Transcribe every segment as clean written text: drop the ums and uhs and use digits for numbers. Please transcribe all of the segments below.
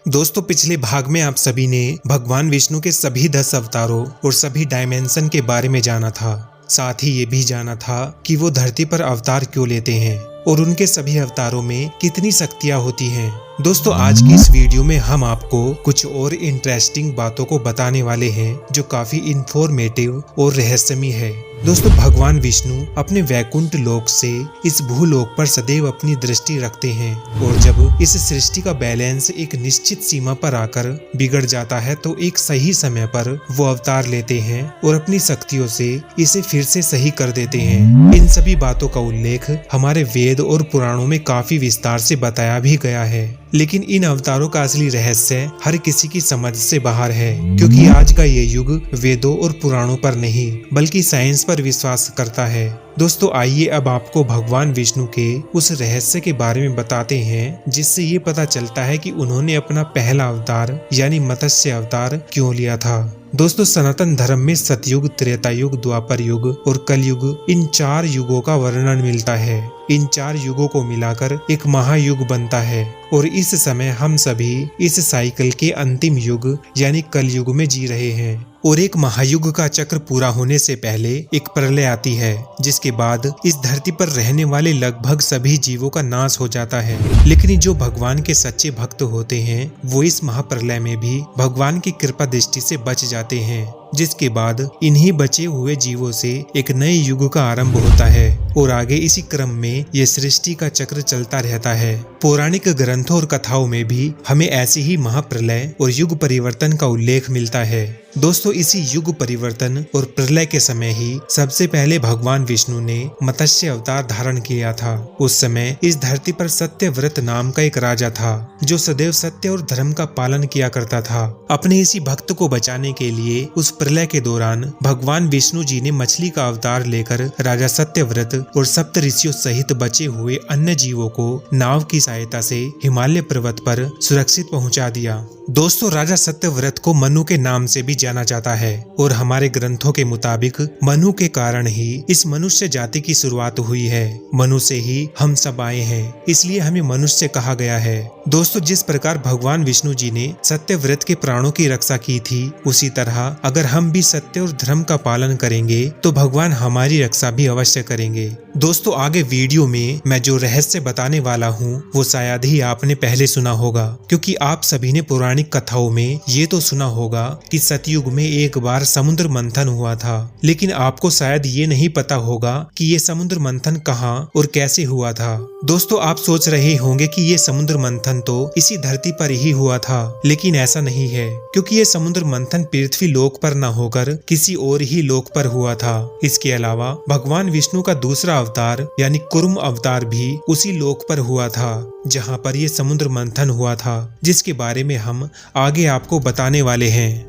दोस्तों पिछले भाग में आप सभी ने भगवान विष्णु के सभी 10 अवतारों और सभी डायमेंशन के बारे में जाना था। साथ ही ये भी जाना था कि वो धरती पर अवतार क्यों लेते हैं और उनके सभी अवतारों में कितनी शक्तियां होती हैं। दोस्तों आज की इस वीडियो में हम आपको कुछ और इंटरेस्टिंग बातों को बताने वाले हैं जो काफी इंफॉर्मेटिव और रहस्यमय है। दोस्तों भगवान विष्णु अपने वैकुंठ लोक से इस भूलोक पर सदैव अपनी दृष्टि रखते हैं और जब इस सृष्टि का बैलेंस एक निश्चित सीमा पर आकर बिगड़ जाता है तो एक सही समय पर वो अवतार लेते हैं और अपनी शक्तियों से इसे फिर से सही कर देते हैं। इन सभी बातों का उल्लेख हमारे वेद और पुराणों में काफी विस्तार से बताया भी गया है, लेकिन इन अवतारों का असली रहस्य हर किसी की समझ से बाहर है, क्योंकि आज का ये युग वेदों और पुराणों पर नहीं बल्कि साइंस पर विश्वास करता है। दोस्तों आइए अब आपको भगवान विष्णु के उस रहस्य के बारे में बताते हैं जिससे ये पता चलता है कि उन्होंने अपना पहला अवतार यानी मत्स्य अवतार क्यों लिया था। दोस्तों सनातन धर्म में सतयुग, त्रेता युग, द्वापर युग और कलयुग इन 4 युगों का वर्णन मिलता है। इन 4 युगों को मिलाकर एक महायुग बनता है और इस समय हम सभी इस साइकिल के अंतिम युग यानी कलयुग में जी रहे हैं। और एक महायुग का चक्र पूरा होने से पहले एक प्रलय आती है जिसके बाद इस धरती पर रहने वाले लगभग सभी जीवों का नाश हो जाता है। लेकिन जो भगवान के सच्चे भक्त होते हैं वो इस महाप्रलय में भी भगवान की कृपा दृष्टि से बच जाते हैं, जिसके बाद इन्हीं बचे हुए जीवों से एक नए युग का आरंभ होता है और आगे इसी क्रम में ये सृष्टि का चक्र चलता रहता है। पौराणिक ग्रंथों और कथाओं में भी हमें ऐसे ही महाप्रलय और युग परिवर्तन का उल्लेख मिलता है। दोस्तों इसी युग परिवर्तन और प्रलय के समय ही सबसे पहले भगवान विष्णु ने मत्स्य अवतार धारण किया था। उस समय इस धरती पर सत्यव्रत नाम का एक राजा था जो सदैव सत्य और धर्म का पालन किया करता था। अपने इसी भक्त को बचाने के लिए उस प्रलय के दौरान भगवान विष्णु जी ने मछली का अवतार लेकर राजा सत्यव्रत और सप्त ऋषियों सहित बचे हुए अन्य जीवों को नाव की सहायता से हिमालय पर्वत पर सुरक्षित पहुंचा दिया। दोस्तों राजा सत्यव्रत को मनु के नाम से भी जाना जाता है और हमारे ग्रंथों के मुताबिक मनु के कारण ही इस मनुष्य जाति की शुरुआत हुई है। मनु से ही हम सब आए हैं, इसलिए हमें मनुष्य कहा गया है। दोस्तों जिस प्रकार भगवान विष्णु जी ने सत्यव्रत के प्राणों की रक्षा की थी, उसी तरह अगर हम भी सत्य और धर्म का पालन करेंगे तो भगवान हमारी रक्षा भी अवश्य करेंगे। दोस्तों आगे वीडियो में मैं जो रहस्य बताने वाला हूँ वो शायद ही आपने पहले सुना होगा, क्योंकि आप सभी ने पुराणिक कथाओं में ये तो सुना होगा कि सतयुग में एक बार समुद्र मंथन हुआ था, लेकिन आपको शायद ये नहीं पता होगा कि ये समुद्र मंथन कहाँ और कैसे हुआ था। दोस्तों आप सोच रहे होंगे कि ये समुद्र मंथन तो इसी धरती पर ही हुआ था, लेकिन ऐसा नहीं है, क्योंकि ये समुद्र मंथन पृथ्वी लोक पर न होकर किसी और ही लोक पर हुआ था। इसके अलावा भगवान विष्णु का दूसरा अवतार यानी कुर्म अवतार भी उसी लोक पर हुआ था जहाँ पर ये समुद्र मंथन हुआ था, जिसके बारे में हम आगे आपको बताने वाले हैं।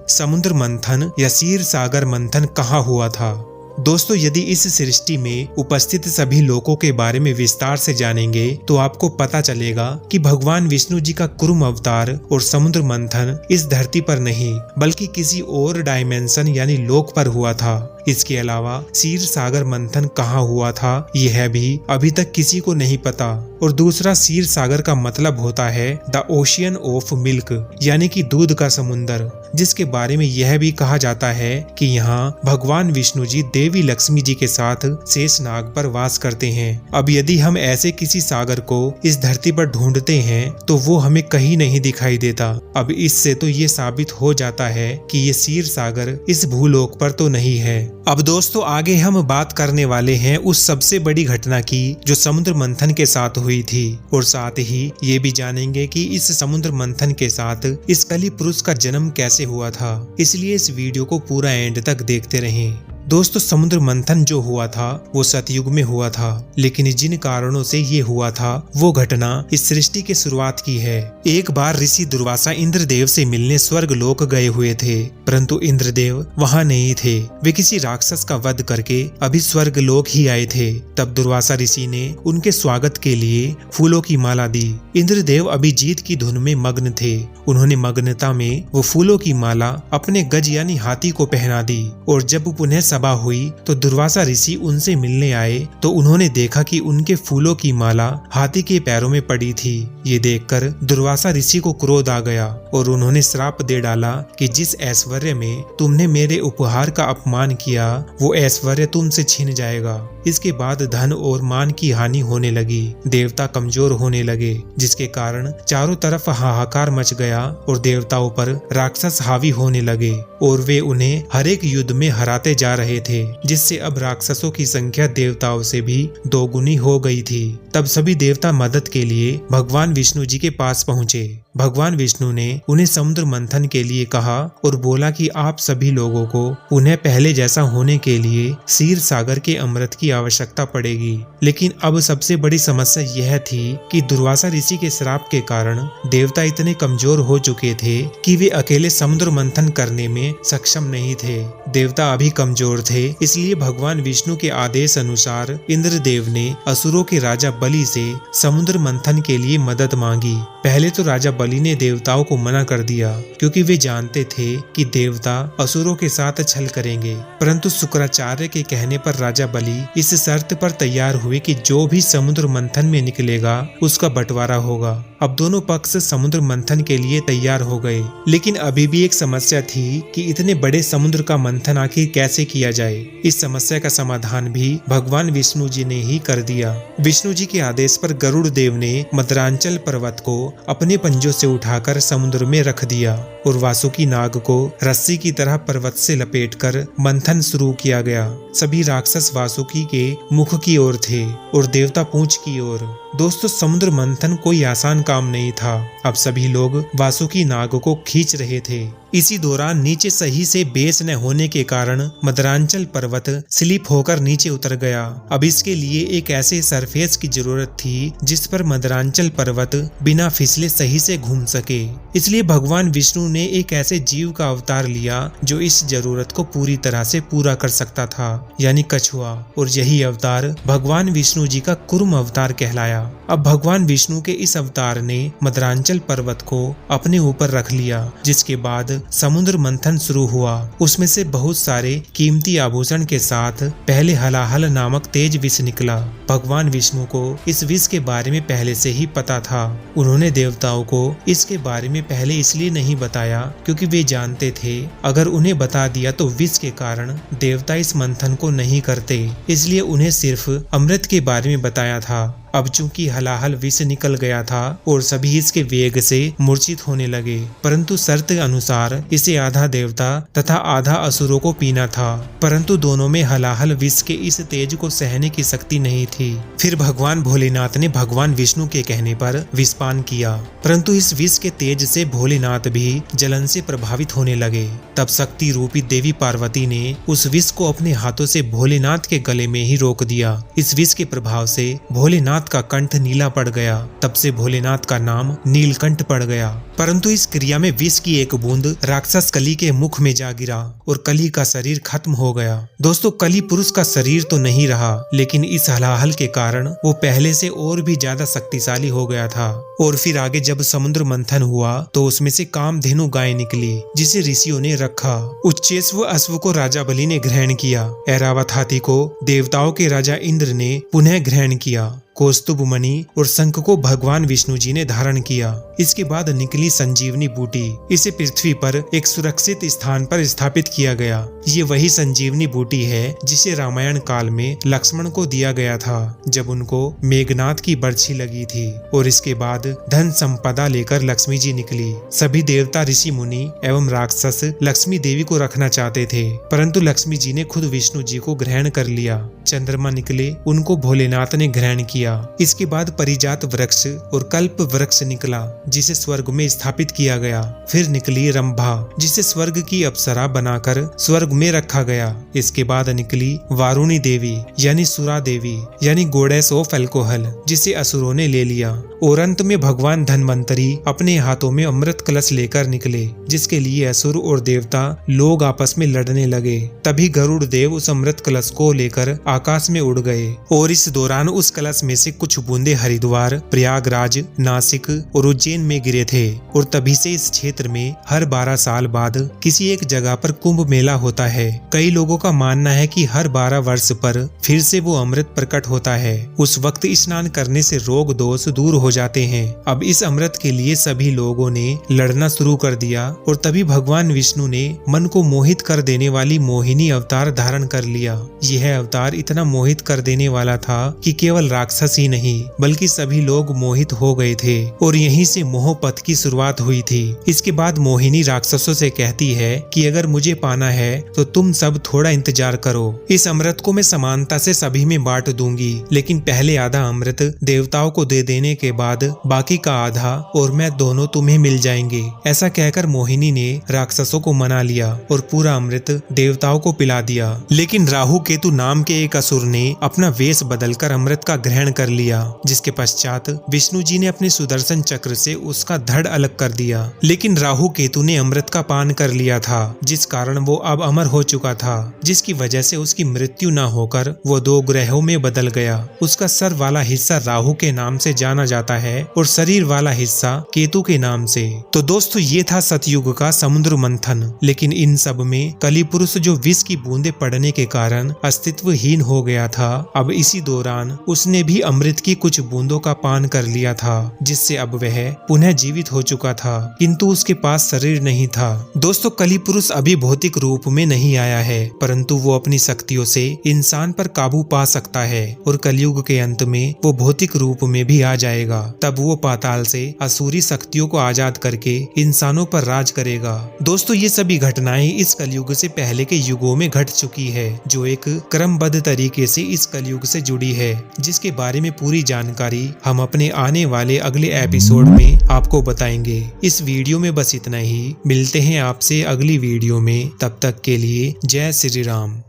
समुद्र मंथन या क्षीर सागर मंथन कहाँ हुआ था? दोस्तों यदि इस सृष्टि में उपस्थित सभी लोगों के बारे में विस्तार से जानेंगे तो आपको पता चलेगा कि भगवान विष्णु जी का कुर्म अवतार और समुद्र मंथन इस धरती पर नहीं बल्कि किसी और डायमेंशन यानी लोक पर हुआ था। इसके अलावा क्षीर सागर मंथन कहाँ हुआ था यह भी अभी तक किसी को नहीं पता। और दूसरा क्षीर सागर का मतलब होता है द ओशियन ऑफ मिल्क यानी कि दूध का समुंदर, जिसके बारे में यह भी कहा जाता है कि यहाँ भगवान विष्णु जी देवी लक्ष्मी जी के साथ शेषनाग पर वास करते हैं। अब यदि हम ऐसे किसी सागर को इस धरती पर ढूंढते हैं तो वो हमें कहीं नहीं दिखाई देता। अब इससे तो ये साबित हो जाता है कि ये क्षीर सागर इस भूलोक पर तो नहीं है। अब दोस्तों आगे हम बात करने वाले हैं उस सबसे बड़ी घटना की जो समुद्र मंथन के साथ हुई थी, और साथ ही ये भी जानेंगे कि इस समुद्र मंथन के साथ इस कली पुरुष का जन्म कैसे हुआ था। इसलिए इस वीडियो को पूरा एंड तक देखते रहें। दोस्तों समुद्र मंथन जो हुआ था वो सतयुग में हुआ था, लेकिन जिन कारणों से ये हुआ था वो घटना इस सृष्टि की शुरुआत की है। एक बार ऋषि दुर्वासा इंद्रदेव से मिलने स्वर्ग लोक गए हुए थे, परंतु इंद्रदेव वहां नहीं थे। वे किसी राक्षस का वध करके अभी स्वर्ग लोक ही आए थे। तब दुर्वासा ऋषि ने उनके स्वागत के लिए फूलों की माला दी। इंद्रदेव अभी जीत की धुन में मग्न थे। उन्होंने मग्नता में वो फूलों की माला अपने गज यानी हाथी को पहना दी और जब पुनः सभा हुई तो दुर्वासा ऋषि उनसे मिलने आए तो उन्होंने देखा कि उनके फूलों की माला हाथी के पैरों में पड़ी थी। ये देखकर दुर्वासा ऋषि को क्रोध आ गया और उन्होंने श्राप दे डाला कि जिस ऐश्वर्य में तुमने मेरे उपहार का अपमान किया वो ऐश्वर्य तुमसे छिन जाएगा। इसके बाद धन और मान की हानि होने लगी, देवता कमजोर होने लगे, जिसके कारण चारों तरफ हाहाकार मच गया और देवताओं पर राक्षस हावी होने लगे और वे उन्हें हर एक युद्ध में हराते जा रहे थे, जिससे अब राक्षसों की संख्या देवताओं से भी दोगुनी हो गई थी। तब सभी देवता मदद के लिए भगवान विष्णु जी के पास पहुँचे। भगवान विष्णु ने उन्हें समुद्र मंथन के लिए कहा और बोला कि आप सभी लोगों को उन्हें पहले जैसा होने के लिए क्षीर सागर के अमृत की आवश्यकता पड़ेगी। लेकिन अब सबसे बड़ी समस्या यह थी कि दुर्वासा ऋषि के श्राप के कारण देवता इतने कमजोर हो चुके थे कि वे अकेले समुद्र मंथन करने में सक्षम नहीं थे। देवता अभी कमजोर थे, इसलिए भगवान विष्णु के आदेश अनुसार इंद्रदेव ने असुरों के राजा बलि से समुद्र मंथन के लिए मदद मांगी। पहले तो राजा बलि ने देवताओं को मना कर दिया क्योंकि वे जानते थे कि देवता असुरों के साथ छल करेंगे, परंतु शुक्राचार्य के कहने पर राजा बलि इस शर्त पर तैयार हुए कि जो भी समुद्र मंथन में निकलेगा उसका बंटवारा होगा। अब दोनों पक्ष समुद्र मंथन के लिए तैयार हो गए, लेकिन अभी भी एक समस्या थी कि इतने बड़े समुद्र का मंथन आखिर कैसे किया जाए। इस समस्या का समाधान भी भगवान विष्णु जी ने ही कर दिया। विष्णु जी के आदेश पर गरुड़ देव ने मदरांचल पर्वत को अपने पंजों से उठाकर समुद्र में रख दिया और वासुकी नाग को रस्सी की तरह पर्वत से लपेटकर मंथन शुरू किया गया। सभी राक्षस वासुकी के मुख की ओर थे और देवता पूंछ की ओर। दोस्तों, समुद्र मंथन कोई आसान काम नहीं था। अब सभी लोग वासुकी नाग को खींच रहे थे। इसी दौरान नीचे सही से बेस न होने के कारण मदरांचल पर्वत स्लिप होकर नीचे उतर गया। अब इसके लिए एक ऐसे सरफेस की जरूरत थी जिस पर मदरांचल पर्वत बिना फिसले सही से घूम सके। इसलिए भगवान विष्णु ने एक ऐसे जीव का अवतार लिया जो इस जरूरत को पूरी तरह से पूरा कर सकता था, यानी कछुआ। और यही अवतार भगवान विष्णु जी का कुर्म अवतार कहलाया। अब भगवान विष्णु के इस अवतार ने मदरांचल पर्वत को अपने ऊपर रख लिया, जिसके बाद समुद्र मंथन शुरू हुआ। उसमें से बहुत सारे कीमती आभूषण के साथ पहले हलाहल नामक तेज विष निकला। भगवान विष्णु को इस विष के बारे में पहले से ही पता था। उन्होंने देवताओं को इसके बारे में पहले इसलिए नहीं बताया क्योंकि वे जानते थे अगर उन्हें बता दिया तो विष के कारण देवता इस मंथन को नहीं करते, इसलिए उन्हें सिर्फ अमृत के बारे में बताया था। अब चूंकि हलाहल विष निकल गया था और सभी इसके वेग से मूर्छित होने लगे, परंतु शर्त अनुसार इसे आधा देवता तथा आधा असुरों को पीना था, परंतु दोनों में हलाहल विष के इस तेज को सहने की शक्ति नहीं थी। फिर भगवान भोलेनाथ ने भगवान विष्णु के कहने पर विषपान किया, परंतु इस विष के तेज से भोलेनाथ भी जलन से प्रभावित होने लगे। तब शक्ति रूपी देवी पार्वती ने उस विष को अपने हाथों से भोलेनाथ के गले में ही रोक दिया। इस विष के प्रभाव से भोलेनाथ का कंठ नीला पड़ गया। तब से भोलेनाथ का नाम नीलकंठ पड़ गया। परंतु इस क्रिया में विष की एक बूंद राक्षस कली के मुख में जा गिरा और कली का शरीर खत्म हो गया। दोस्तों, कली पुरुष का शरीर तो नहीं रहा, लेकिन इस हलाहल के कारण वो पहले से और भी ज्यादा शक्तिशाली हो गया था। और फिर आगे जब समुद्र मंथन हुआ तो उसमें से कामधेनु गाय निकली, जिसे ऋषियों ने रखा। उच्चेश्व अश्व को राजा बलि ने ग्रहण किया। ऐरावत हाथी को देवताओं के राजा इंद्र ने पुनः ग्रहण किया। कौस्तुभ मणि और शंख को भगवान विष्णु जी ने धारण किया। इसके बाद निकली संजीवनी बूटी। इसे पृथ्वी पर एक सुरक्षित स्थान पर स्थापित किया गया। ये वही संजीवनी बूटी है जिसे रामायण काल में लक्ष्मण को दिया गया था जब उनको मेघनाथ की बरछी लगी थी। और इसके बाद धन संपदा लेकर लक्ष्मी जी निकली। सभी देवता, ऋषि मुनि एवं राक्षस लक्ष्मी देवी को रखना चाहते थे, परंतु लक्ष्मी जी ने खुद विष्णु जी को ग्रहण कर लिया। चंद्रमा निकले, उनको भोलेनाथ ने ग्रहण किया। इसके बाद परिजात वृक्ष और कल्प वृक्ष निकला, जिसे स्वर्ग में स्थापित किया गया। फिर निकली रंभा, जिसे स्वर्ग की अप्सरा बनाकर स्वर्ग में रखा गया। इसके बाद निकली वारुणी देवी यानी सुरा देवी यानी गोडेस ऑफ अल्कोहल, जिसे असुरों ने ले लिया। और अंत में भगवान धन्वंतरी अपने हाथों में अमृत कलश लेकर निकले, जिसके लिए असुर और देवता लोग आपस में लड़ने लगे। तभी गरुड़ देव उस अमृत कलश को लेकर आकाश में उड़ गए और इस दौरान उस कलश में से कुछ बूंदे हरिद्वार, प्रयागराज, नासिक और उज्जैन में गिरे थे। और तभी से इस क्षेत्र में हर 12 साल बाद किसी एक जगह पर कुंभ कुंभ मेला होता है। कई लोगों का मानना है कि हर 12 वर्ष पर फिर से वो अमृत प्रकट होता है। उस वक्त स्नान करने से रोग दोष दूर हो जाते हैं। अब इस अमृत के लिए सभी लोगों ने लड़ना शुरू कर दिया और तभी भगवान विष्णु ने मन को मोहित कर देने वाली मोहिनी अवतार धारण कर लिया। यह अवतार इतना मोहित कर देने वाला था कि केवल राक्षस ही नहीं बल्कि सभी लोग मोहित हो गए थे और यहीं से मोहपथ की शुरुआत हुई थी। इसके बाद मोहिनी राक्षसों से कहती है कि अगर मुझे पाना है तो तुम सब थोड़ा इंतजार करो। इस अमृत को मैं समानता से सभी में बांट दूंगी, लेकिन पहले आधा अमृत देवताओं को दे देने के बाद बाकी का आधा और मैं दोनों तुम्हें मिल जाएंगे। ऐसा कहकर मोहिनी ने राक्षसों को मना लिया और पूरा अमृत देवताओं को पिला दिया। लेकिन राहु केतु नाम के एक असुर ने अपना वेश बदलकर अमृत का ग्रहण कर लिया, जिसके पश्चात विष्णु जी ने अपने सुदर्शन चक्र से उसका धड़ अलग कर दिया। लेकिन राहु केतु ने अमृत का पान कर लिया था, जिस कारण वो अब अमर हो चुका था, जिसकी वजह से उसकी मृत्यु न होकर वो 2 ग्रहों में बदल गया। उसका सर वाला हिस्सा राहु के नाम से जाना जाता है और शरीर वाला हिस्सा केतु के नाम से। तो दोस्तों ये था सतयुग का समुद्र मंथन। लेकिन इन सब में कली पुरुष जो विष की बूंदे पड़ने के कारण अस्तित्वहीन हो गया था, अब इसी दौरान उसने भी अमृत की कुछ बूंदों का पान कर लिया था, जिससे अब वह पुनः जीवित हो चुका था, किंतु उसके पास शरीर नहीं था। दोस्तों कली पुरुष अभी भौतिक रूप में नहीं आया है, परंतु वो अपनी शक्तियों से इंसान पर काबू पा सकता है और कलयुग के अंत में वो भौतिक रूप में भी आ जाएगा। तब वो पाताल से असुरी शक्तियों को आजाद करके इंसानों पर राज करेगा। दोस्तों ये सभी घटनाएं इस कलयुग से पहले के युगों में घट चुकी है, जो एक क्रमबद्ध तरीके से इस कलयुग से जुड़ी है, जिसके बारे में पूरी जानकारी हम अपने आने वाले अगले एपिसोड में आपको बताएंगे। इस वीडियो में बस इतना ही। मिलते हैं आपसे अगली वीडियो में, तब तक के लिए जय श्री राम।